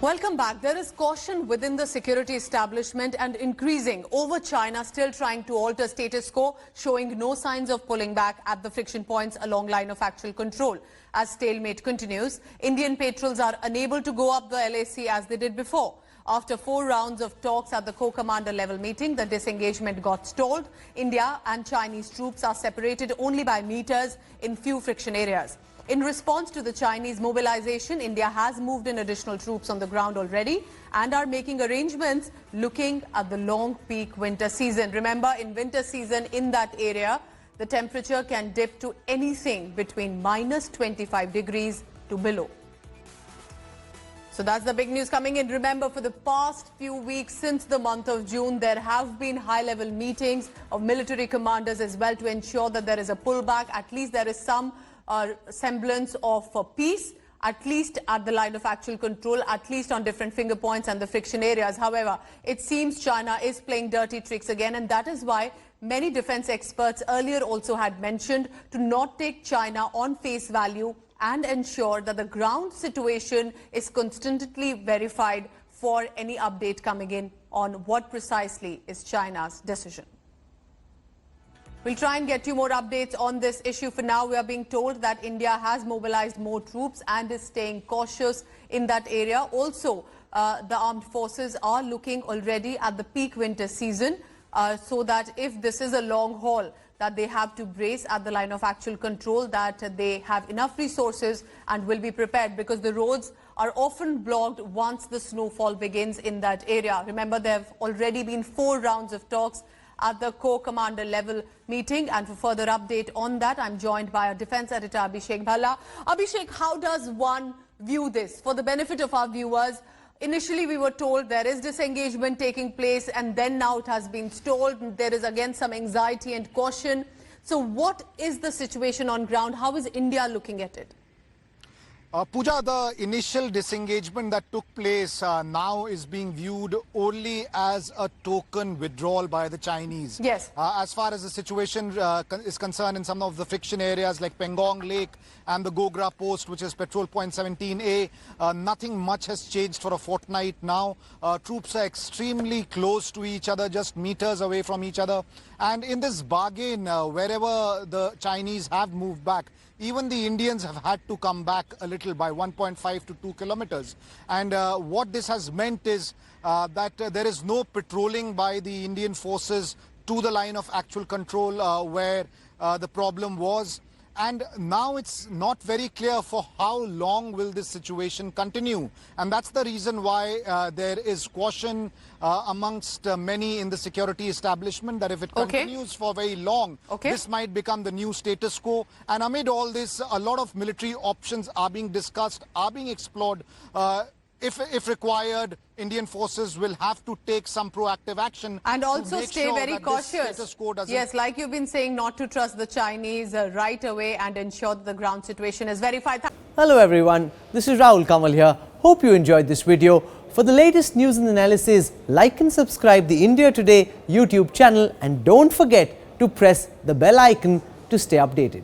Welcome back. There is caution within the security establishment and increasing over China still trying to alter status quo, showing no signs of pulling back at the friction points along line of actual control. As stalemate continues, Indian patrols are unable to go up the LAC as they did before. After 4 rounds of talks at the co-commander level meeting, the disengagement got stalled. India and Chinese troops are separated only by meters in few friction areas. In response to the Chinese mobilization, India has moved in additional troops on the ground already and are making arrangements looking at the long peak winter season. Remember, in winter season in that area, the temperature can dip to anything between minus 25 degrees to below. So that's the big news coming in. Remember, for the past few weeks since the month of June, there have been high-level meetings of military commanders as well to ensure that there is a pullback. At least there is some semblance of peace, at least at the line of actual control, at least on different finger points and the friction areas. However, it seems China is playing dirty tricks again, and that is why many defense experts earlier also had mentioned to not take China on face value and ensure that the ground situation is constantly verified for any update coming in on what precisely is China's decision. We'll try and get you more updates on this issue. For now, we are being told that India has mobilized more troops and is staying cautious in that area. Also, the armed forces are looking already at the peak winter season so that if this is a long haul, that they have to brace at the line of actual control, that they have enough resources and will be prepared, because the roads are often blocked once the snowfall begins in that area. Remember, there have already been 4 rounds of talks at the co-commander level meeting, and for further update on that, I'm joined by our defense editor Abhishek Bhalla. Abhishek, how does one view this for the benefit of our viewers? Initially, we were told there is disengagement taking place, and then now it has been stalled. There is again some anxiety and caution. So what is the situation on ground? How is India looking at it? Pooja, the initial disengagement that took place now is being viewed only as a token withdrawal by the Chinese. Yes. As far as the situation is concerned in some of the friction areas like Pangong Lake and the Gogra Post, which is Patrol Point 17A, nothing much has changed for a fortnight now. Troops are extremely close to each other, just meters away from each other. And in this bargain, wherever the Chinese have moved back, even the Indians have had to come back a little by 1.5 to 2 kilometers. And what this has meant is that there is no patrolling by the Indian forces to the line of actual control where the problem was. And now it's not very clear for how long will this situation continue. And that's the reason why there is caution amongst many in the security establishment that if it continues for very long, this might become the new status quo. And amid all this, a lot of military options are being discussed, are being explored. If required, Indian forces will have to take some proactive action and also stay very cautious. Yes, like you've been saying, not to trust the Chinese right away and ensure that the ground situation is verified. Hello everyone, this is Rahul Kamal here. Hope you enjoyed this video. For the latest news and analysis, like and subscribe the India Today YouTube channel, and don't forget to press the bell icon to stay updated.